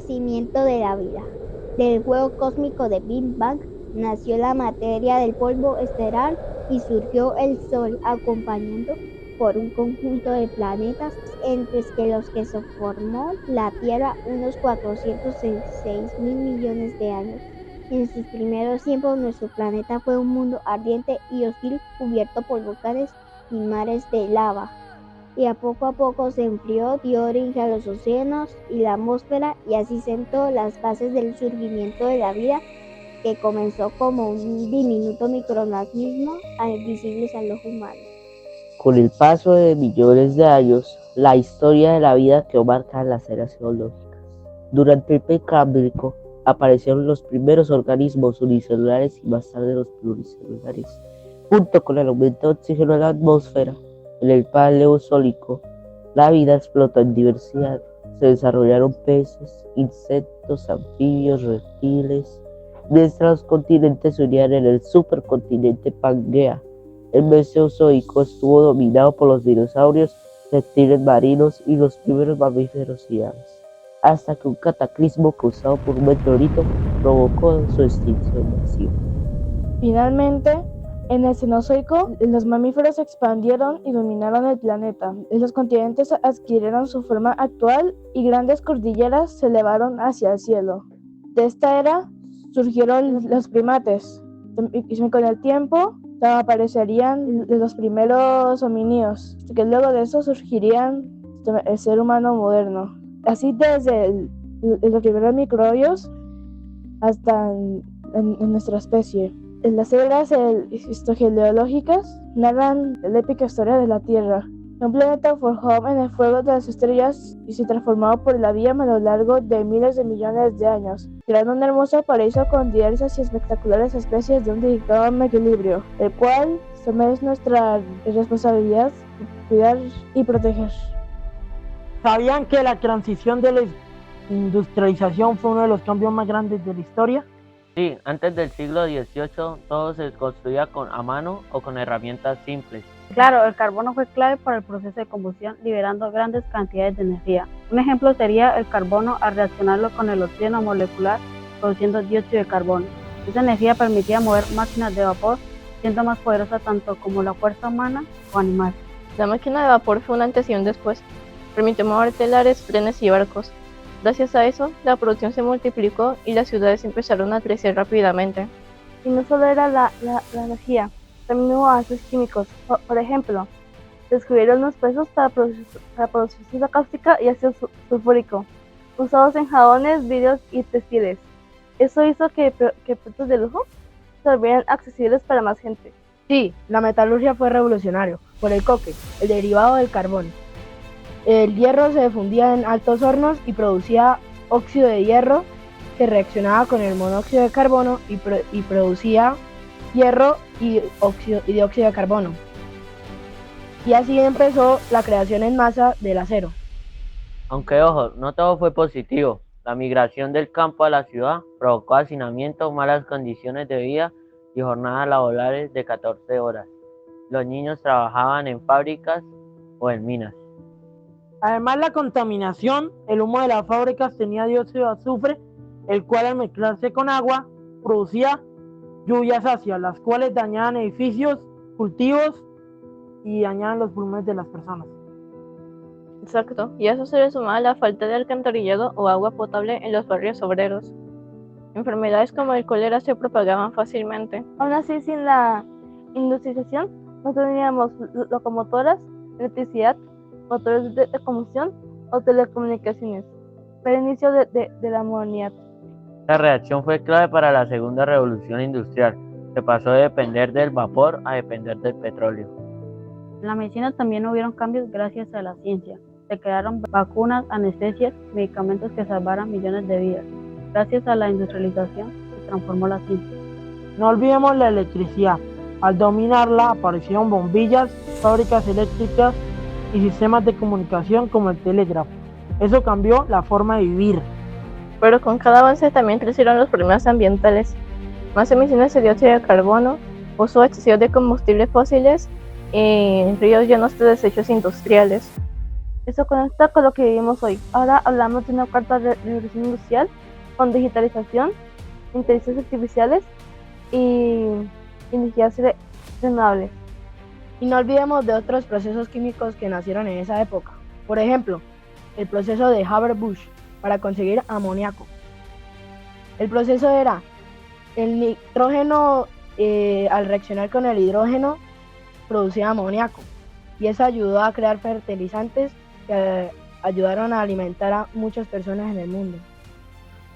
Nacimiento de la vida. Del fuego cósmico de Big Bang nació la materia del polvo estelar y surgió el Sol, acompañado por un conjunto de planetas, entre los que se formó la Tierra unos 406.000 millones de años. En sus primeros tiempos, nuestro planeta fue un mundo ardiente y hostil, cubierto por volcanes y mares de lava. Y a poco se enfrió, dio origen a los océanos y la atmósfera, y así sentó las bases del surgimiento de la vida, que comenzó como un diminuto microorganismo visibles al ojo humano. Con el paso de millones de años, la historia de la vida quedó marcada en las eras geológicas. Durante el Precámbrico aparecieron los primeros organismos unicelulares y más tarde los pluricelulares. Junto con el aumento de oxígeno en la atmósfera, en el Paleozoico, la vida explotó en diversidad. Se desarrollaron peces, insectos, anfibios, reptiles, mientras los continentes se unían en el supercontinente Pangea. El Mesozoico estuvo dominado por los dinosaurios, reptiles marinos y los primeros mamíferos y aves, hasta que un cataclismo causado por un meteorito provocó su extinción masiva. Finalmente, en el Cenozoico, los mamíferos se expandieron y dominaron el planeta. Los continentes adquirieron su forma actual y grandes cordilleras se elevaron hacia el cielo. De esta era surgieron los primates, y con el tiempo aparecerían los primeros homínidos, que luego de eso surgirían el ser humano moderno. Así desde los primeros microbios hasta en nuestra especie. Las eras histogeológicas narran la épica historia de la Tierra. Un planeta forjado en el fuego de las estrellas y se transformó por la vía a lo largo de miles de millones de años, creando un hermoso paraíso con diversas y espectaculares especies de un delicado equilibrio, el cual también es nuestra responsabilidad cuidar y proteger. ¿Sabían que la transición de la industrialización fue uno de los cambios más grandes de la historia? Sí, antes del siglo XVIII todo se construía a mano o con herramientas simples. Claro, el carbono fue clave para el proceso de combustión, liberando grandes cantidades de energía. Un ejemplo sería el carbono al reaccionarlo con el oxígeno molecular, produciendo dióxido de carbono. Esa energía permitía mover máquinas de vapor, siendo más poderosa tanto como la fuerza humana o animal. La máquina de vapor fue un antes y un después. Permitió mover telares, trenes y barcos. Gracias a eso, la producción se multiplicó y las ciudades empezaron a crecer rápidamente. Y no solo era la energía, también hubo avances químicos. Por ejemplo, descubrieron los procesos para producir soda cáustica y ácido sulfúrico, usados en jabones, vidrios y textiles. Eso hizo que productos de lujo se volvieran accesibles para más gente. Sí, la metalurgia fue revolucionario por el coque, el derivado del carbón. El hierro se fundía en altos hornos y producía óxido de hierro que reaccionaba con el monóxido de carbono y producía hierro y dióxido de carbono. Y así empezó la creación en masa del acero. Aunque ojo, no todo fue positivo. La migración del campo a la ciudad provocó hacinamiento, malas condiciones de vida y jornadas laborales de 14 horas. Los niños trabajaban en fábricas o en minas. Además, la contaminación, el humo de las fábricas tenía dióxido de azufre, el cual al mezclarse con agua producía lluvias ácidas, las cuales dañaban edificios, cultivos y dañaban los pulmones de las personas. Exacto, y a eso se le sumaba la falta de alcantarillado o agua potable en los barrios obreros. Enfermedades como el cólera se propagaban fácilmente. Aún así, sin la industrialización, no teníamos locomotoras, electricidad, motores de combustión o telecomunicaciones. Fue el inicio de la modernidad. Esta reacción fue clave para la segunda revolución industrial. Se pasó de depender del vapor a depender del petróleo. En la medicina también hubieron cambios gracias a la ciencia. Se crearon vacunas, anestesias, medicamentos que salvaron millones de vidas. Gracias a la industrialización se transformó la ciencia. No olvidemos la electricidad. Al dominarla aparecieron bombillas, fábricas eléctricas y sistemas de comunicación como el telégrafo. Eso cambió la forma de vivir. Pero con cada avance también crecieron los problemas ambientales. Más emisiones de dióxido de carbono, uso excesivo de combustibles fósiles y ríos llenos de desechos industriales. Eso conecta con lo que vivimos hoy. Ahora hablamos de una cuarta revolución industrial con digitalización, inteligencias artificiales y energías renovables. Y no olvidemos de otros procesos químicos que nacieron en esa época. Por ejemplo, el proceso de Haber-Bosch para conseguir amoníaco. El proceso era el nitrógeno al reaccionar con el hidrógeno producía amoníaco y eso ayudó a crear fertilizantes que ayudaron a alimentar a muchas personas en el mundo.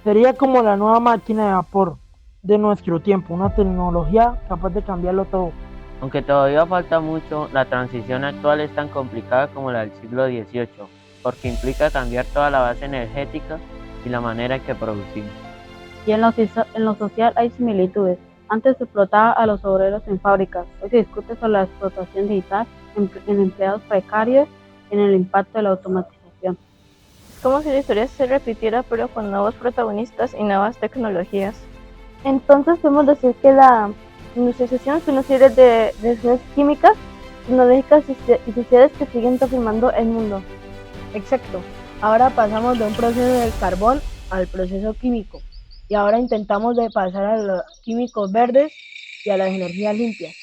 Sería como la nueva máquina de vapor de nuestro tiempo, una tecnología capaz de cambiarlo todo. Aunque todavía falta mucho, la transición actual es tan complicada como la del siglo XVIII, porque implica cambiar toda la base energética y la manera en que producimos. Y en lo social hay similitudes. Antes se explotaba a los obreros en fábricas. Hoy se discute sobre la explotación digital en empleados precarios y en el impacto de la automatización. Es como si la historia se repitiera, pero con nuevos protagonistas y nuevas tecnologías. Entonces podemos decir que la industrialización son una serie de reacciones químicas, tecnológicas y sociales que siguen transformando el mundo. Exacto. Ahora pasamos de un proceso del carbón al proceso químico. Y ahora intentamos de pasar a los químicos verdes y a las energías limpias.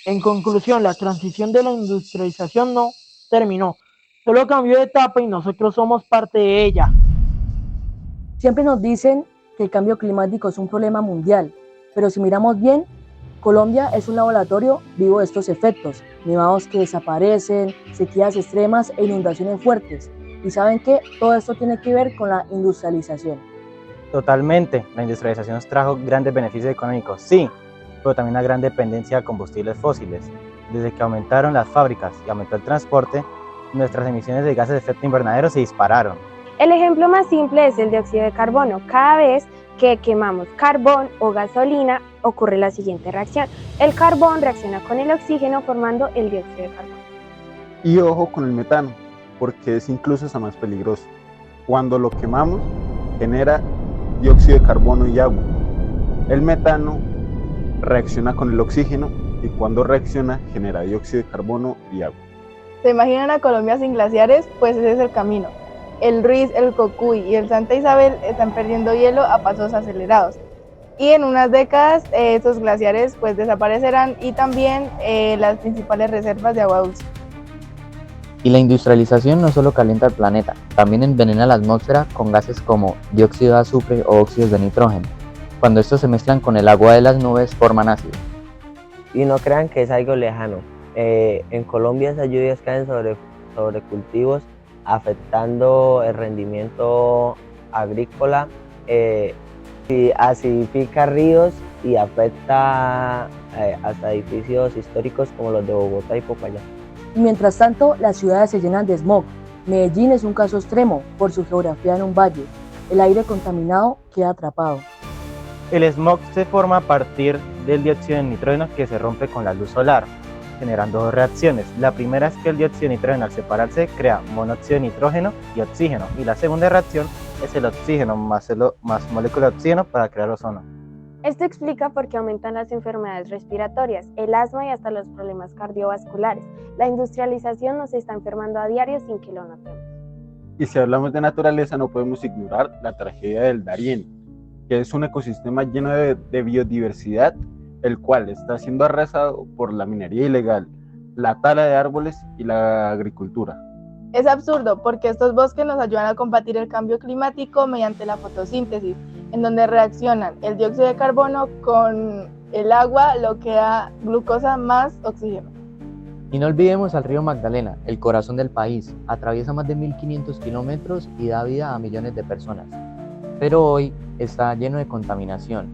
En conclusión, la transición de la industrialización no terminó, solo cambió de etapa y nosotros somos parte de ella. Siempre nos dicen que el cambio climático es un problema mundial, pero si miramos bien, Colombia es un laboratorio vivo de estos efectos, nevados que desaparecen, sequías extremas e inundaciones fuertes. ¿Y saben qué? Todo esto tiene que ver con la industrialización. Totalmente, la industrialización nos trajo grandes beneficios económicos, sí, pero también una gran dependencia de combustibles fósiles. Desde que aumentaron las fábricas y aumentó el transporte, nuestras emisiones de gases de efecto invernadero se dispararon. El ejemplo más simple es el dióxido de carbono. Cada vez que quemamos carbón o gasolina ocurre la siguiente reacción. El carbón reacciona con el oxígeno formando el dióxido de carbono. Y ojo con el metano, porque es incluso hasta más peligroso. Cuando lo quemamos, genera dióxido de carbono y agua. El metano reacciona con el oxígeno y cuando reacciona genera dióxido de carbono y agua. ¿Se imaginan a Colombia sin glaciares? Pues ese es el camino. El Ruiz, el Cocuy y el Santa Isabel están perdiendo hielo a pasos acelerados. Y en unas décadas esos glaciares pues desaparecerán y también las principales reservas de agua dulce. Y la industrialización no solo calienta el planeta, también envenena la atmósfera con gases como dióxido de azufre o óxidos de nitrógeno. Cuando estos se mezclan con el agua de las nubes forman ácido. Y no crean que es algo lejano. En Colombia esas lluvias caen sobre cultivos, afectando el rendimiento agrícola, y acidifica ríos y afecta hasta edificios históricos como los de Bogotá y Popayán. Y mientras tanto, las ciudades se llenan de smog. Medellín es un caso extremo por su geografía en un valle. El aire contaminado queda atrapado. El smog se forma a partir del dióxido de nitrógeno que se rompe con la luz solar, generando dos reacciones. La primera es que el dióxido de nitrógeno al separarse crea monóxido de nitrógeno y oxígeno, y la segunda reacción es el oxígeno más molécula de oxígeno para crear ozono. Esto explica por qué aumentan las enfermedades respiratorias, el asma y hasta los problemas cardiovasculares. La industrialización nos está enfermando a diario sin que lo notemos. Y si hablamos de naturaleza no podemos ignorar la tragedia del Darién, que es un ecosistema lleno de biodiversidad, el cual está siendo arrasado por la minería ilegal, la tala de árboles y la agricultura. Es absurdo porque estos bosques nos ayudan a combatir el cambio climático mediante la fotosíntesis, en donde reaccionan el dióxido de carbono con el agua, lo que da glucosa más oxígeno. Y no olvidemos al río Magdalena, el corazón del país. Atraviesa más de 1.500 kilómetros y da vida a millones de personas. Pero hoy está lleno de contaminación,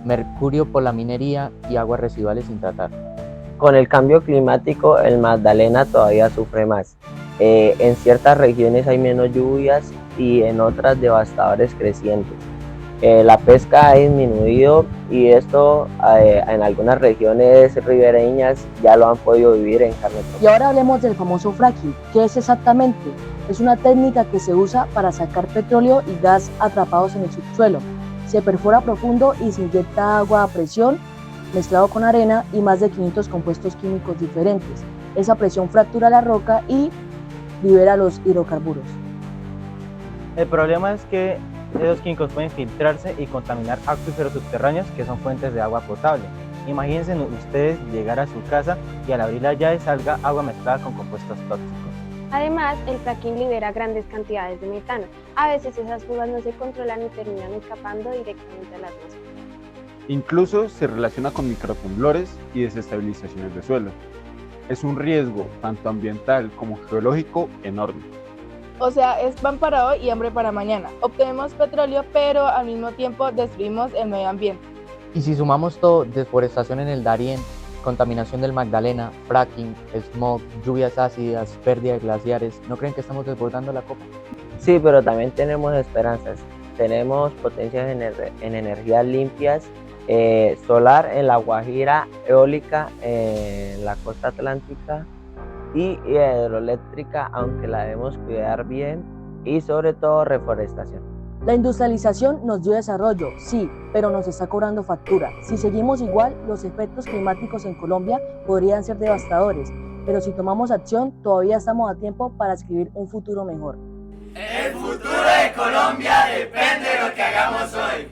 mercurio por la minería y aguas residuales sin tratar. Con el cambio climático, el Magdalena todavía sufre más. En ciertas regiones hay menos lluvias y en otras devastadores crecientes. La pesca ha disminuido y esto en algunas regiones ribereñas ya lo han podido vivir en carne propia. Y ahora hablemos del famoso fracking. ¿Qué es exactamente? Es una técnica que se usa para sacar petróleo y gas atrapados en el subsuelo. Se perfora profundo y se inyecta agua a presión mezclado con arena y más de 500 compuestos químicos diferentes. Esa presión fractura la roca y libera los hidrocarburos. El problema es que esos químicos pueden filtrarse y contaminar acuíferos subterráneos que son fuentes de agua potable. Imagínense ustedes llegar a su casa y al abrir la llave salga agua mezclada con compuestos tóxicos. Además, el fracking libera grandes cantidades de metano. A veces esas fugas no se controlan y terminan escapando directamente a la atmósfera. Incluso se relaciona con microtemblores y desestabilizaciones de suelo. Es un riesgo tanto ambiental como geológico enorme. O sea, es pan para hoy y hambre para mañana. Obtenemos petróleo, pero al mismo tiempo destruimos el medio ambiente. Y si sumamos todo, deforestación en el Darién, contaminación del Magdalena, fracking, smog, lluvias ácidas, pérdida de glaciares, ¿no creen que estamos desbordando la copa? Sí, pero también tenemos esperanzas. Tenemos potencias en energías limpias, solar en la Guajira, eólica en la costa atlántica y hidroeléctrica, aunque la debemos cuidar bien, y sobre todo reforestación. La industrialización nos dio desarrollo, sí, pero nos está cobrando factura. Si seguimos igual, los efectos climáticos en Colombia podrían ser devastadores, pero si tomamos acción, todavía estamos a tiempo para escribir un futuro mejor. El futuro de Colombia depende de lo que hagamos hoy.